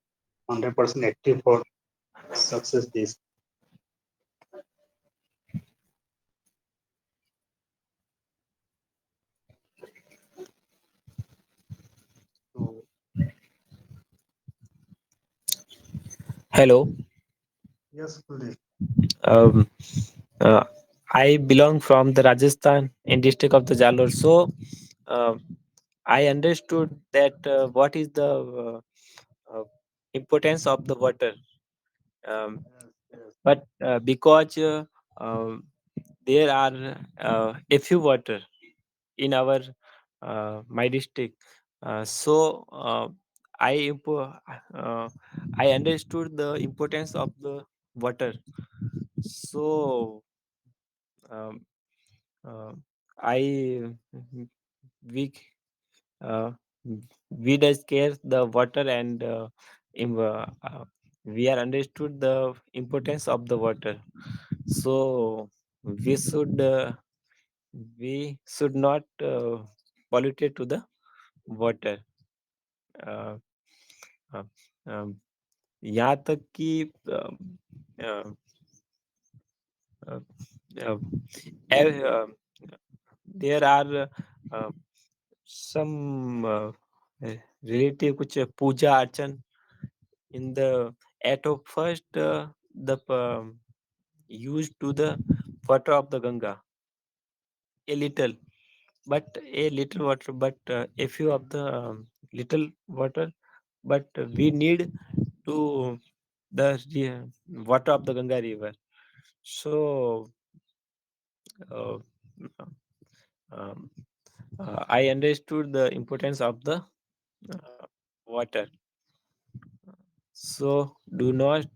Speaker 3: 100% active for success this. So
Speaker 1: Hello.
Speaker 3: yes, Kuldeep.
Speaker 1: Um, uh, I belong from the Rajasthan in district of the Jalore. So uh, I understood that what is the importance of the water. Um,
Speaker 3: Yes, yes,
Speaker 1: but because um, there are a few water in our my district, so uh, I understood the importance of the water. So um, uh, I we uh, we does care the water and we are understood the importance of the water. So we should uh, we should not pollute it to the water. uh, uh, um, यहाँ तक कि uh, uh, uh, uh, there are uh, some relative कुछ पूजा अर्चन in the at of first the used to the water of the Ganga a little, but a little water, but a few of the little water, but we need to the water of the Ganga River. So uh, um, I understood the importance of the water. So do not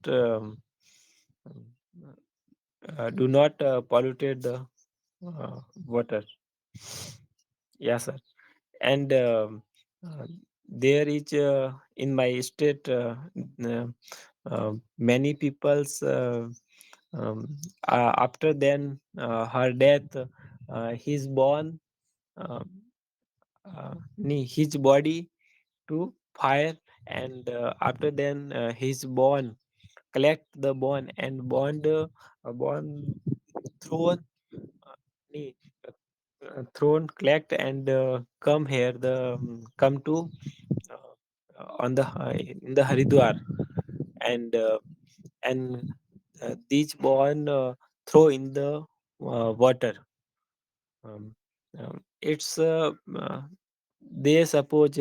Speaker 1: pollute the water. Yes, sir. And uh, there is in my state uh, many people's after then her death he's born uh, his body to fire and after then his born collect the bone and bond bone thrown nee, thrown collect and come here the come to uh, on the in the Haridwar and these born throw in the water. Um, it's they suppose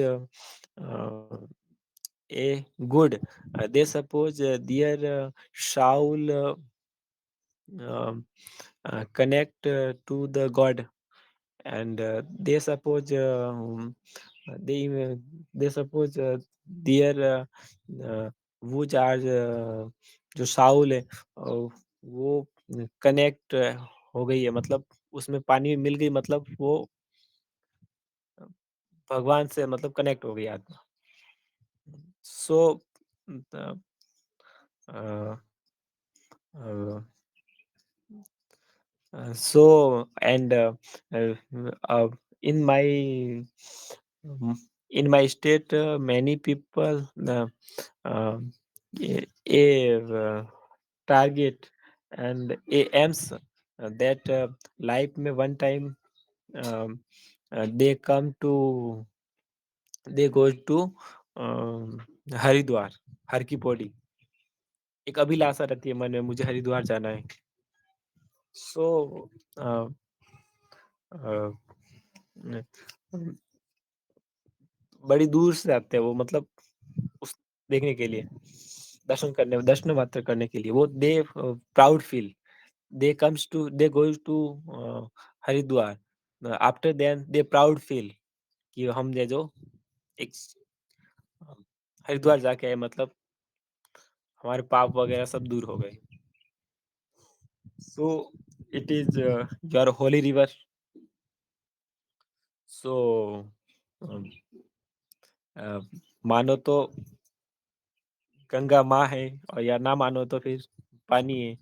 Speaker 1: a good. They suppose their Shaul um, connect to the God and they suppose they they suppose their वो charge जो Saul है वो connect हो गई है मतलब उसमें पानी मिल गई मतलब वो भगवान से मतलब कनेक्ट हो गई आत्मा सो So and uh, uh, in my um, in my state, many people um, a target and a aims that life में one time um, they come to they go to Haridwar हर की पौड़ी एक अभिलाषा रहती है मन में मुझे हरिद्वार जाना है सो बड़ी दूर से आते हैं वो मतलब उस देखने के लिए दर्शन मात्र करने के लिए वो they proud feel they comes to they goes to Haridwar after then they proud feel कि हमने जो एक हरिद्वार जाके आए मतलब हमारे पाप वगैरह सब दूर हो गए so it is your Holi river so मानो तो गंगा माँ है और या ना मानो तो फिर पानी है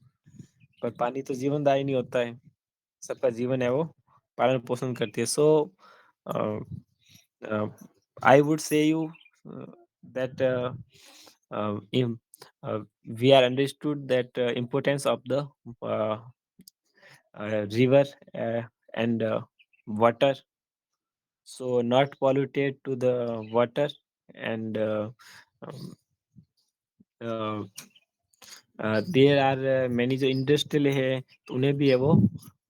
Speaker 1: पर पानी तो जीवनदायी नहीं होता है सबका जीवन है वो पालन पोषण करती है so I would say you that im- we are understood that importance of the uh, river and water so not polluted to the water and um, uh, there are many जो इंडस्ट्रियल है तो उन्हें भी है वो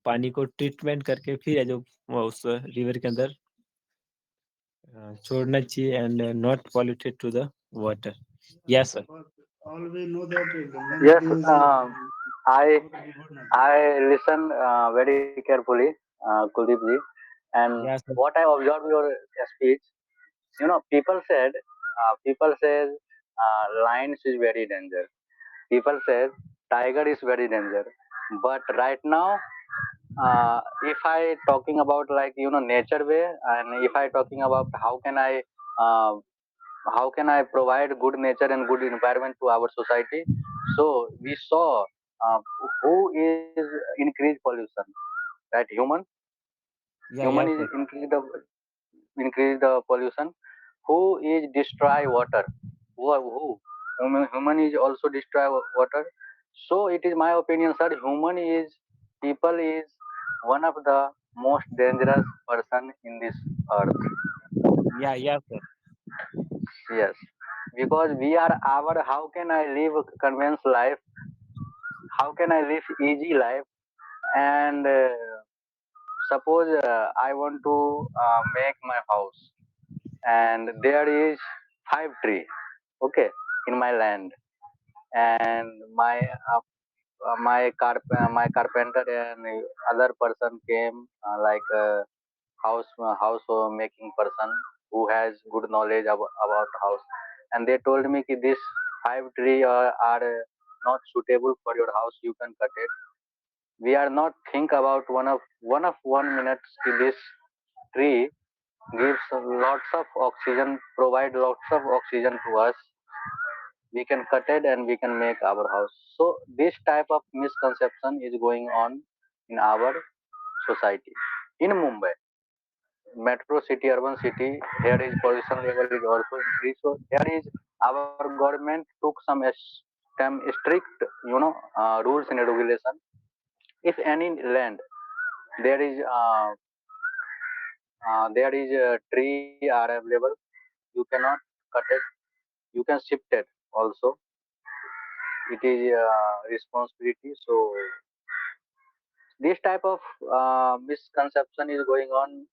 Speaker 1: पानी को treatment करके फिर है जो वो उस रिवर के अंदर छोड़ना चाहिए and not polluted to the water yes sir
Speaker 3: But all we know that Ganga
Speaker 5: Yes,
Speaker 3: Nadi is a
Speaker 5: I
Speaker 3: pure river Nadi.
Speaker 5: I listen very carefully, Kuldeep ji, and
Speaker 1: yes sir
Speaker 5: what I observed your speech. People says lions is very danger. People says tiger is very danger. But right now, if I talking about like nature way, and if I talking about uh, how can I provide good nature and good environment to our society, so we saw uh, who is increased pollution, right?
Speaker 1: या
Speaker 5: Human
Speaker 1: yes
Speaker 5: is
Speaker 1: sir
Speaker 5: increase the pollution. Who is destroy water? Who? Human is also destroy water. So it is my opinion, sir. People is one of the most dangerous person in this earth.
Speaker 1: या yes sir
Speaker 5: Yes, because we are our. How can I live a convenience life? How can I live easy life? And suppose I want to make my house, and there is 5 tree, okay, in my land, and my carpenter and other person came like house making person who has good knowledge about house, and they told me that this 5 tree are not suitable for your house, you can cut it. We are not think about one minute ki this tree gives lots of oxygen, provide lots of oxygen to us. We can cut it and we can make our house. So this type of misconception is going on in our society. In Mumbai, metro city, urban city, here is pollution level is also increased. So here is our government took some strict, rules and regulation. If any land there is a tree are available, you cannot cut it. You can shift it also. It is responsibility. So this type of misconception is going on.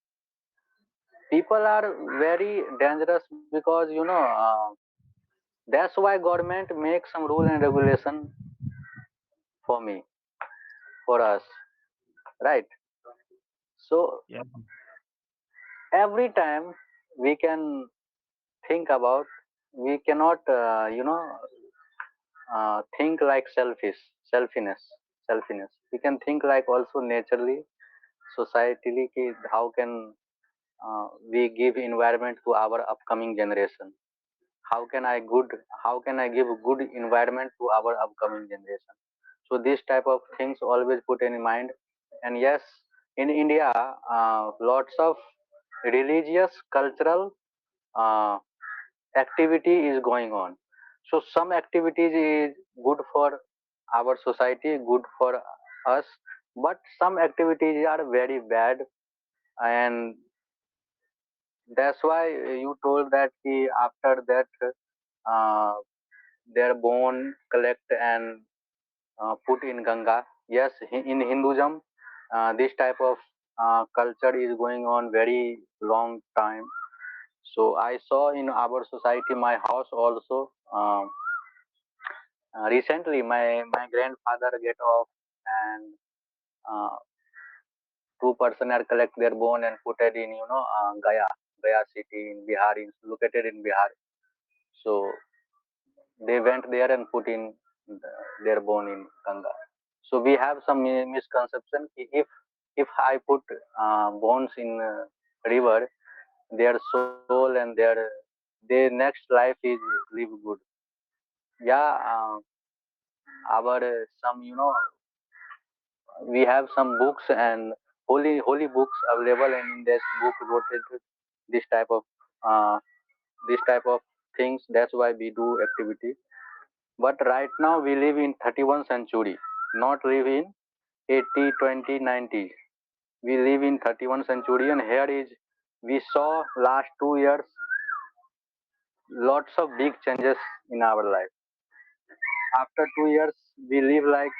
Speaker 5: People are very dangerous because that's why government makes some rule and regulation for me, for us, right? So
Speaker 1: या
Speaker 5: every time we can think about, we cannot think like selfishness. We can think like also naturally, societally, ki how can we give environment to our upcoming generation? How can I good? How can I give good environment to our upcoming generation? So this type of things always put in mind. And yes, in India, lots of religious, cultural uh, activity is going on. So some activities is good for our society, good for us, but some activities are very bad, and that's why you told that after that uh, their bone collect and put in Ganga. Yes, in Hinduism, this type of culture is going on very long time. So I saw in our society, my house also. Recently, my grandfather get off, and uh, two-person are collect their bone and put it in Gaya city in Bihar, is located in Bihar. So they went there and put in their bone in Ganga. So we have some misconception ki if I put bones in river, their soul and their next life is live good. Yeah, our some we have some books and holy books available, and in this book wrote this type of uh, this type of things. That's why we do activity. But right now we live in 31st century, not live in 80, 20, 90. We live in 31st century, and here is we saw last 2 years lots of big changes in our life. After 2 years, we live like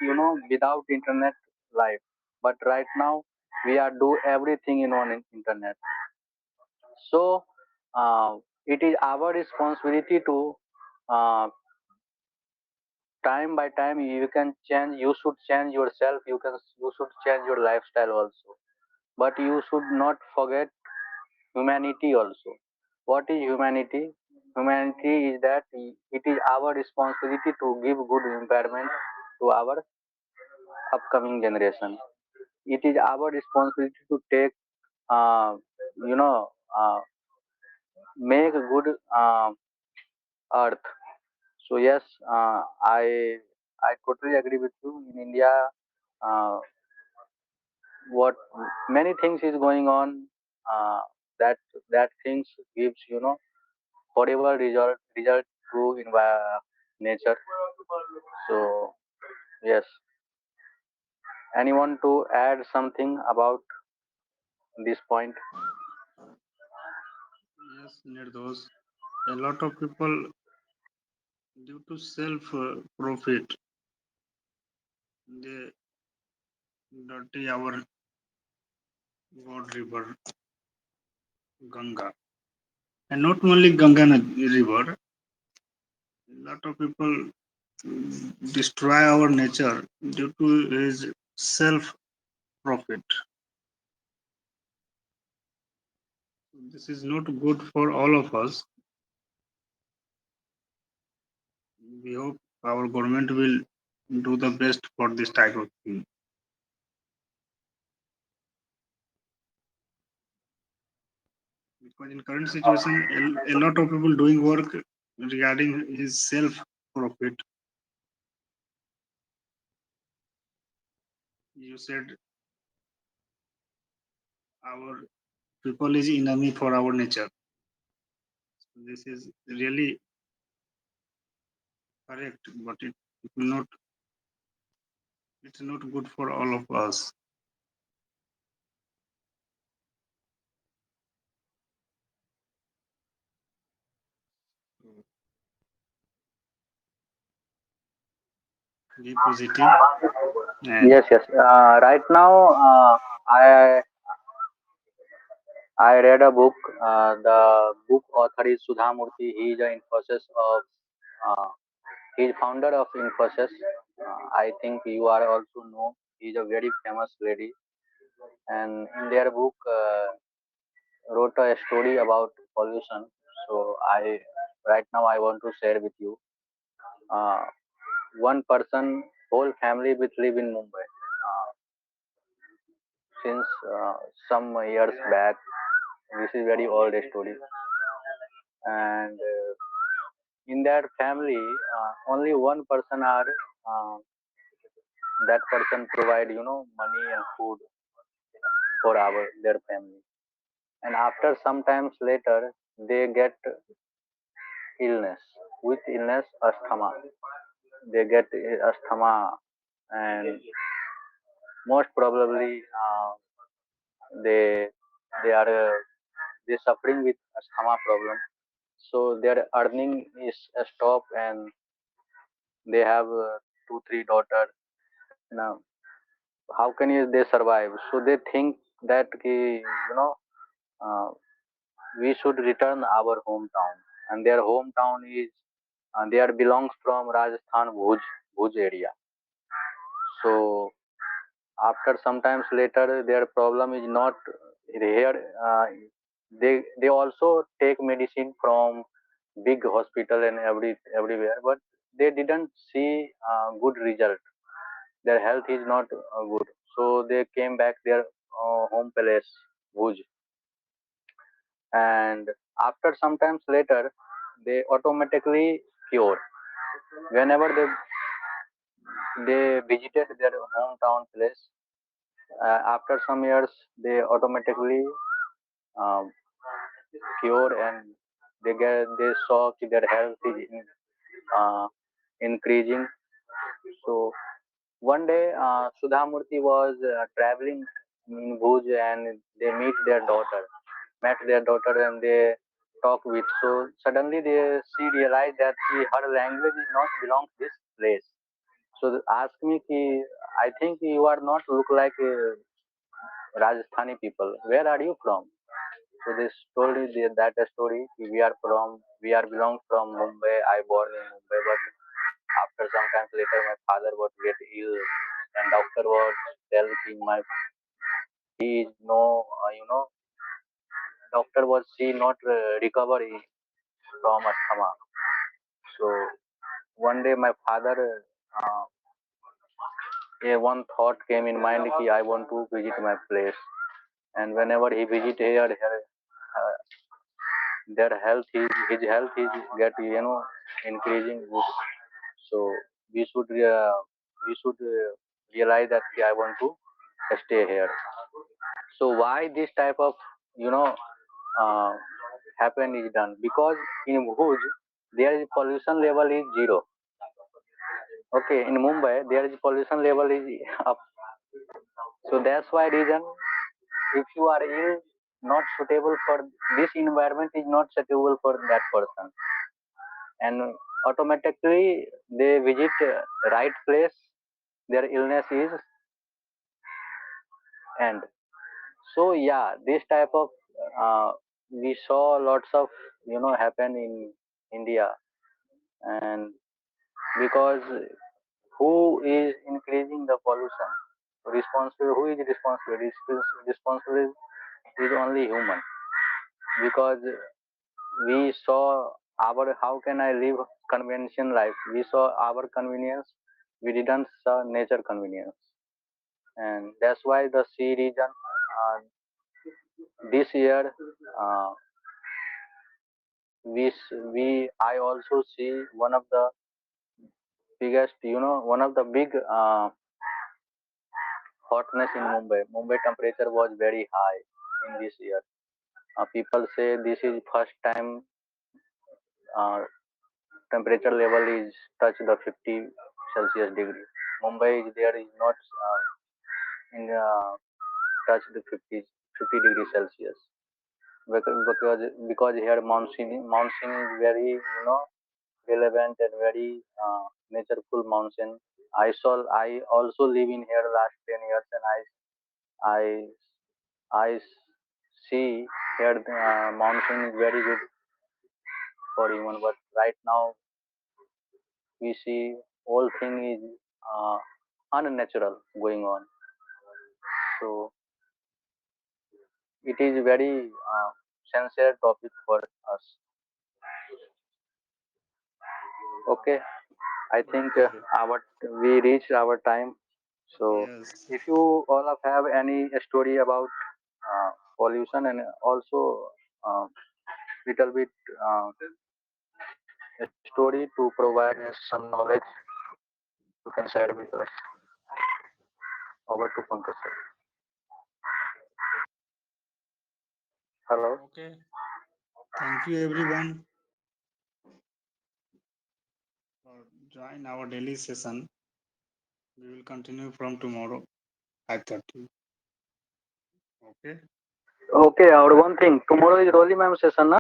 Speaker 5: without internet life. But right now, we are do everything in on internet. So it is our responsibility to uh, time by time you can change. You should change yourself. You should change your lifestyle also. But you should not forget humanity also. What is humanity? Humanity is that it is our responsibility to give good environment to our upcoming generation. It is our responsibility to take uh, you know uh, make a good earth. So yes, I totally agree with you. In India, uh, what many things is going on, uh, that that things gives horrible result to nature. So yes, anyone to add something about this point?
Speaker 3: Yes, Nirdos. A lot of people, due to self profit, they dirty our God river, Ganga. And not only Ganga river, a lot of people destroy our nature due to his self profit. This is not good for all of us. We hope our government will do the best for this type of thing. Because in current situation, a lot of people doing work regarding his self profit. You said our people is enemy for our nature. This is really correct, but it will not. It's not good for all of us. Be positive and
Speaker 5: Yes, yes. Right now, I I read a book. The book author is Sudha Murthy. He is in process of. Uh, he is founder of Infosys. I think you are also know. He is a very famous lady, and in their book wrote a story about pollution. So I right now I want to share with you. Uh, One person, whole family with live in Mumbai since some years back. This is very old story, and in that family, only one person are uh, that person provide money and food for our their family, and after sometimes later they get illness. With illness, asthma, they get asthma, and most probably they they are they suffering with asthma problem, so their earning is stopped, and they have 2 3 daughters now. How can they survive? So they think that uh, we should return our hometown, and their hometown is they are belongs from Rajasthan, Bhuj area. So after sometimes later their problem is not here. They also take medicine from big hospital and everywhere, but they didn't see good result. Their health is not good, so they came back their home place, Bhuj. And after sometimes later they automatically cure whenever they visited their hometown place. After some years they automatically um, cure, and they saw that their health is uh, increasing. So one day Sudha Murthy was traveling in Bhuj, and they met their daughter, and they talk with. So suddenly she realized that her language is not belong to this place. So ask me ki, I think you are not look like Rajasthani people. Where are you from? So this told me that story. We are belong from Mumbai. I born in Mumbai, but after some time later, my father was get ill, and doctor was telling my he is no, doctor was she not recovery from asthma. So one day my father, one thought came in mind कि I want to visit my place, and whenever he visit here, their health is his health is get increasing good. So we should realize that I want to stay here. So why this type of uh, happen is done? Because in Bhuj there is pollution level is zero. Okay, in Mumbai there is pollution level is up. So that's why reason, if you are ill, not suitable for this environment is not suitable for that person, and automatically they visit right place, their illness is end. So yeah, this type of we saw lots of happen in India. And because who is increasing the pollution? Responsible, who is responsible? Responsible is only human, because we saw our, how can I live convention life? We saw our convenience, we didn't saw nature convenience. And that's why the sea region uh, this year uh, we I also see one of the biggest, one of the big hotness in Mumbai. Mumbai temperature was very high in this year. People say this is first time temperature level is touch the 50 Celsius degree. Mumbai is there is not in touch the 50 degrees Celsius, because here monsoon is very relevant and very natureful monsoon. I also live in here last 10 years, and I I see here monsoon is very good for human. But right now we see whole thing is uh, unnatural going on. So it is very sensitive topic for us. Okay, I think
Speaker 3: Okay.
Speaker 5: our we reached our time. So
Speaker 3: Yes.
Speaker 5: if you all of have any story about pollution, and also little bit a story to provide us some knowledge, you can share with us. Over to Pankaj sir. Hello.
Speaker 3: Okay. Thank you everyone for join our daily session. We will continue from tomorrow 5:30. Okay.
Speaker 5: Okay, one thing. Tomorrow is Roly ma'am session, na?